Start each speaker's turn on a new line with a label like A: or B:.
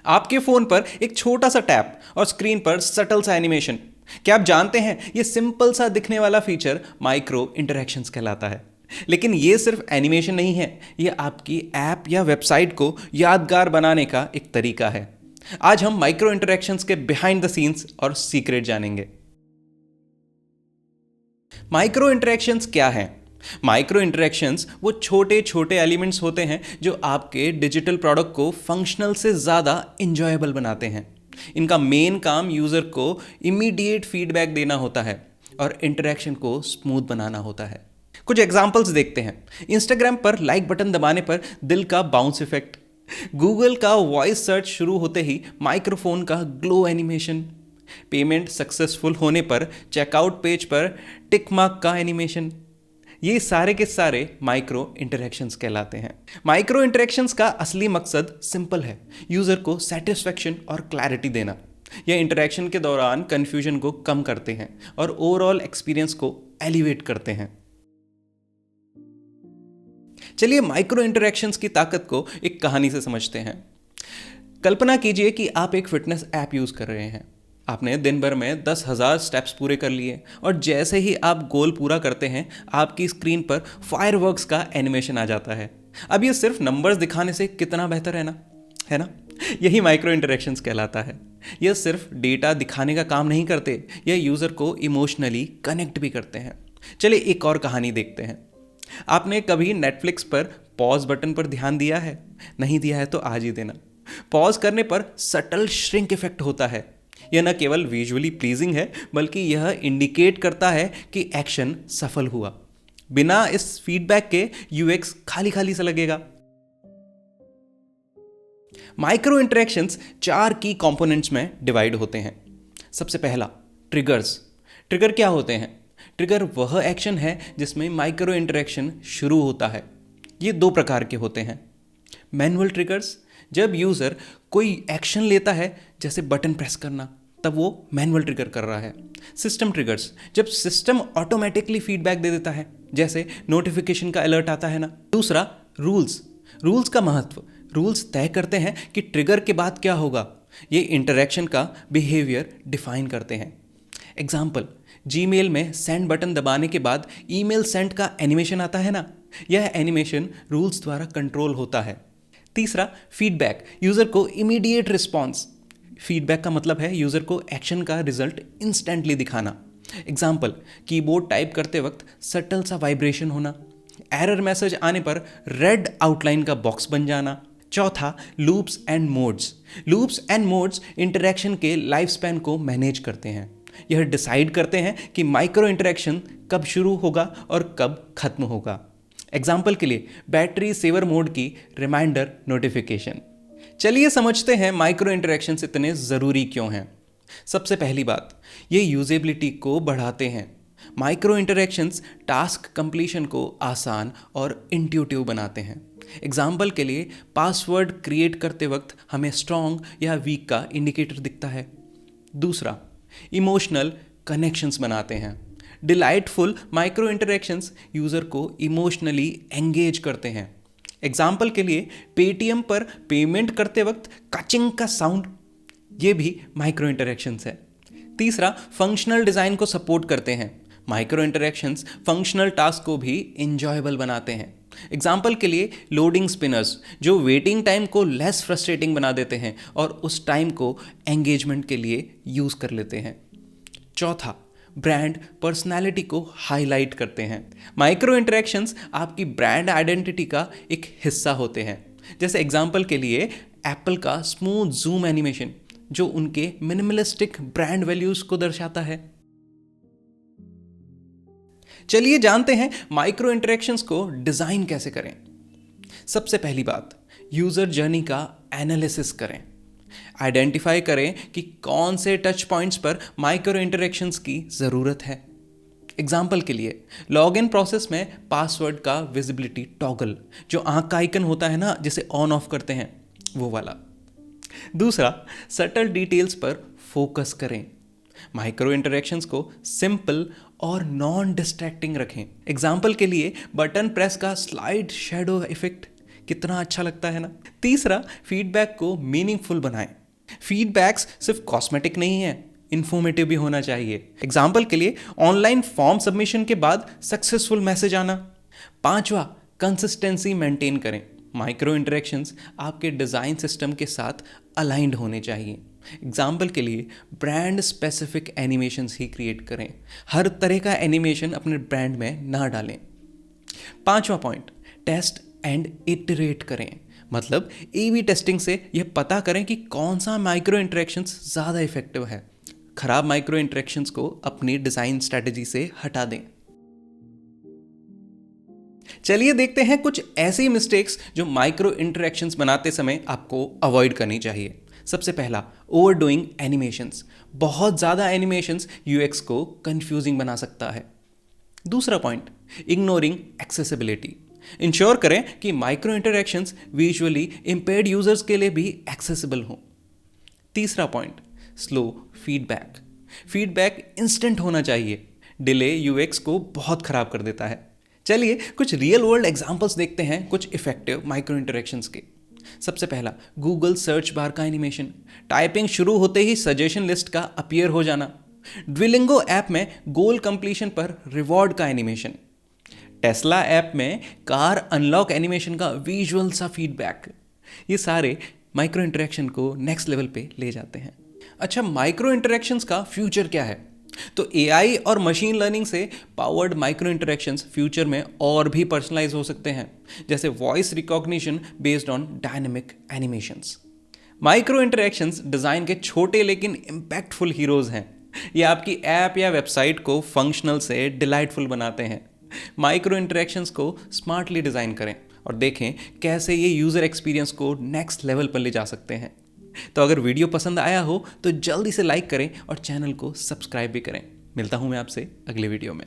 A: आपके फोन पर एक छोटा सा टैप और स्क्रीन पर सटल सा एनिमेशन। क्या आप जानते हैं ये सिंपल सा दिखने वाला फीचर माइक्रो इंटरैक्शंस कहलाता है। लेकिन ये सिर्फ एनिमेशन नहीं है, ये आपकी ऐप या वेबसाइट को यादगार बनाने का एक तरीका है। आज हम माइक्रो इंटरैक्शंस के बिहाइंड द सीन्स और सीक्रेट जानेंगे। माइक्रो इंटरैक्शंस क्या हैं? माइक्रो इंटरैक्शंस वो छोटे छोटे एलिमेंट्स होते हैं जो आपके डिजिटल प्रोडक्ट को फंक्शनल से ज़्यादा इंजॉयबल बनाते हैं। इनका मेन काम यूज़र को इमीडिएट फीडबैक देना होता है और इंटरैक्शन को स्मूथ बनाना होता है। कुछ एग्जांपल्स देखते हैं। इंस्टाग्राम पर लाइक बटन दबाने पर दिल का बाउंस इफेक्ट, गूगल का वॉइस सर्च शुरू होते ही माइक्रोफोन का ग्लो एनिमेशन, पेमेंट सक्सेसफुल होने पर चेकआउट पेज पर टिक मार्क का एनिमेशन। ये सारे के सारे माइक्रो इंटरैक्शंस कहलाते हैं। माइक्रो इंटरैक्शंस का असली मकसद सिंपल है, यूजर को सेटिस्फैक्शन और क्लैरिटी देना। यह इंटरैक्शन के दौरान कंफ्यूजन को कम करते हैं और ओवरऑल एक्सपीरियंस को एलिवेट करते हैं। चलिए माइक्रो इंटरैक्शंस की ताकत को एक कहानी से समझते हैं। कल्पना कीजिए कि आप एक फिटनेस ऐप यूज कर रहे हैं। आपने दिन भर में 10,000 स्टेप्स पूरे कर लिए और जैसे ही आप गोल पूरा करते हैं आपकी स्क्रीन पर फायरवर्क्स का एनिमेशन आ जाता है। अब ये सिर्फ नंबर्स दिखाने से कितना बेहतर है ना? यही माइक्रो इंटरैक्शंस कहलाता है। यह सिर्फ डेटा दिखाने का काम नहीं करते, यह यूज़र को इमोशनली कनेक्ट भी करते हैं। चलिए एक और कहानी देखते हैं। आपने कभी नेटफ्लिक्स पर पॉज बटन पर ध्यान दिया है? नहीं दिया है तो आज ही देना। पॉज करने पर सटल श्रिंक इफेक्ट होता है। यह न केवल विजुअली प्लीजिंग है बल्कि यह इंडिकेट करता है कि एक्शन सफल हुआ। बिना इस फीडबैक के यूएक्स खाली खाली सा लगेगा। माइक्रो इंटरैक्शंस 4 की कंपोनेंट्स में डिवाइड होते हैं। सबसे पहला, ट्रिगर्स। ट्रिगर क्या होते हैं? ट्रिगर वह एक्शन है जिसमें माइक्रो इंटरैक्शन शुरू होता है। ये 2 प्रकार के होते हैं। मैनुअल ट्रिगर्स, जब यूज़र कोई एक्शन लेता है जैसे बटन प्रेस करना, तब वो मैनुअल ट्रिगर कर रहा है। सिस्टम ट्रिगर्स, जब सिस्टम ऑटोमेटिकली फीडबैक दे देता है, जैसे नोटिफिकेशन का अलर्ट आता है ना। दूसरा, रूल्स। रूल्स का महत्व, रूल्स तय करते हैं कि ट्रिगर के बाद क्या होगा। ये इंटरैक्शन का बिहेवियर डिफाइन करते हैं। एग्जाम्पल, जीमेल में सेंड बटन दबाने के बाद ईमेल सेंड का एनिमेशन आता है ना, यह एनिमेशन रूल्स द्वारा कंट्रोल होता है। तीसरा, फीडबैक, यूज़र को इमीडिएट रिस्पॉन्स। फीडबैक का मतलब है यूज़र को एक्शन का रिजल्ट इंस्टेंटली दिखाना। एग्जाम्पल, कीबोर्ड टाइप करते वक्त सटल सा वाइब्रेशन होना, एरर मैसेज आने पर रेड आउटलाइन का बॉक्स बन जाना। चौथा, loops and modes. Loops and modes interaction के लाइफ स्पैन को मैनेज करते हैं। यह डिसाइड करते हैं कि माइक्रो इंटरैक्शन कब शुरू होगा और कब खत्म होगा। एग्जाम्पल के लिए, बैटरी सेवर मोड की रिमाइंडर नोटिफिकेशन। चलिए समझते हैं माइक्रो इंटरैक्शंस इतने ज़रूरी क्यों हैं। सबसे पहली बात, ये यूजेबिलिटी को बढ़ाते हैं। माइक्रो इंटरैक्शंस टास्क कंप्लीशन को आसान और इंट्यूटिव बनाते हैं। एग्जाम्पल के लिए, पासवर्ड क्रिएट करते वक्त हमें स्ट्रॉन्ग या वीक का इंडिकेटर दिखता है। दूसरा, इमोशनल कनेक्शंस बनाते हैं। डिलाइटफुल माइक्रो इंटरैक्शंस यूज़र को इमोशनली एंगेज करते हैं। एग्जाम्पल के लिए, पेटीएम पर पेमेंट करते वक्त कचिंग का साउंड, ये भी माइक्रो इंटरैक्शंस है। तीसरा, फंक्शनल डिज़ाइन को सपोर्ट करते हैं। माइक्रो इंटरैक्शंस फंक्शनल टास्क को भी इंजॉयबल बनाते हैं। एग्जाम्पल के लिए, लोडिंग स्पिनर्स जो वेटिंग टाइम को लेस फ्रस्ट्रेटिंग बना देते हैं और उस टाइम को एंगेजमेंट के लिए यूज़ कर लेते हैं। चौथा, ब्रांड पर्सनालिटी को हाईलाइट करते हैं। माइक्रो इंटरैक्शंस आपकी ब्रांड आइडेंटिटी का एक हिस्सा होते हैं। जैसे एग्जाम्पल के लिए, एप्पल का स्मूथ जूम एनिमेशन जो उनके मिनिमलिस्टिक ब्रांड वैल्यूज को दर्शाता है। चलिए जानते हैं माइक्रो इंटरैक्शंस को डिजाइन कैसे करें। सबसे पहली बात, यूजर जर्नी का एनालिसिस करें। आइडेंटिफाई करें कि कौन से टच पॉइंट्स पर माइक्रो इंटरैक्शंस की ज़रूरत है। एग्जाम्पल के लिए, लॉगिन प्रोसेस में पासवर्ड का विजिबिलिटी टॉगल, जो आंख का आइकन होता है ना जिसे ऑन ऑफ करते हैं, वो वाला। दूसरा, सटल डिटेल्स पर फोकस करें। माइक्रो इंटरैक्शंस को सिंपल और नॉन डिस्ट्रैक्टिंग रखें। एग्जाम्पल के लिए, बटन प्रेस का स्लाइड शैडो इफेक्ट, कितना अच्छा लगता है ना। तीसरा, फीडबैक को मीनिंगफुल बनाएं। फीडबैक्स सिर्फ कॉस्मेटिक नहीं है, इंफॉर्मेटिव भी होना चाहिए। एग्जाम्पल के लिए ऑनलाइन फॉर्म सबमिशन के बाद सक्सेसफुल मैसेज आना। पांचवा, कंसिस्टेंसी मेंटेन करें। माइक्रो इंटरेक्शंस आपके डिज़ाइन सिस्टम के साथ अलाइंड होने चाहिए। एग्जाम्पल के लिए ब्रांड स्पेसिफिक एनिमेशंस ही क्रिएट करें, हर तरह का एनिमेशन अपने ब्रांड में ना डालें। पांचवा पॉइंट, टेस्ट एंड इटरेट करें। मतलब A/B टेस्टिंग से यह पता करें कि कौन सा माइक्रो इंटरेक्शंस ज़्यादा इफेक्टिव है। खराब माइक्रो इंटरेक्शंस को अपनी डिज़ाइन स्ट्रैटेजी से हटा दें। चलिए देखते हैं कुछ ऐसी मिस्टेक्स जो माइक्रो इंटरेक्शंस बनाते समय आपको अवॉइड करनी चाहिए। सबसे पहला, ओवरडूइंग एनिमेशंस। बहुत ज़्यादा एनिमेशंस UX को कंफ्यूजिंग बना सकता है। दूसरा पॉइंट, इग्नोरिंग एक्सेसिबिलिटी। इंश्योर करें कि micro interactions visually impaired users के लिए भी एक्सेसिबल हों। तीसरा point, slow feedback. Feedback instant होना चाहिए, डिले UX को बहुत खराब कर देता है। चलिए कुछ रियल वर्ल्ड एग्जांपल्स देखते हैं कुछ इफेक्टिव माइक्रो इंटरेक्शंस के। सबसे पहला, गूगल सर्च बार का एनिमेशन। टाइपिंग शुरू होते ही सजेशन लिस्ट का अपीयर हो जाना। ड्विलिंगो ऐप में गोल कंप्लीशन पर रिवॉर्ड का एनिमेशन। टेस्ला ऐप में कार अनलॉक एनिमेशन का विजुअल सा फीडबैक। ये सारे माइक्रो इंटरेक्शन को नेक्स्ट लेवल पे ले जाते हैं। अच्छा, माइक्रो इंटरेक्शंस का फ्यूचर क्या है? तो AI और मशीन लर्निंग से पावर्ड माइक्रो इंटरेक्शंस फ्यूचर में और भी पर्सनलाइज हो सकते हैं, जैसे voice recognition based on dynamic animations. Micro interactions design के छोटे लेकिन इम्पैक्टफुल हीरोज हैं। ये आपकी ऐप या वेबसाइट को फंक्शनल से डिलाइटफुल बनाते हैं। माइक्रो इंटरेक्शंस को स्मार्टली डिज़ाइन करें और देखें कैसे ये यूज़र एक्सपीरियंस को नेक्स्ट लेवल पर ले जा सकते हैं। तो अगर वीडियो पसंद आया हो तो जल्दी से लाइक करें और चैनल को सब्सक्राइब भी करें। मिलता हूं मैं आपसे अगले वीडियो में।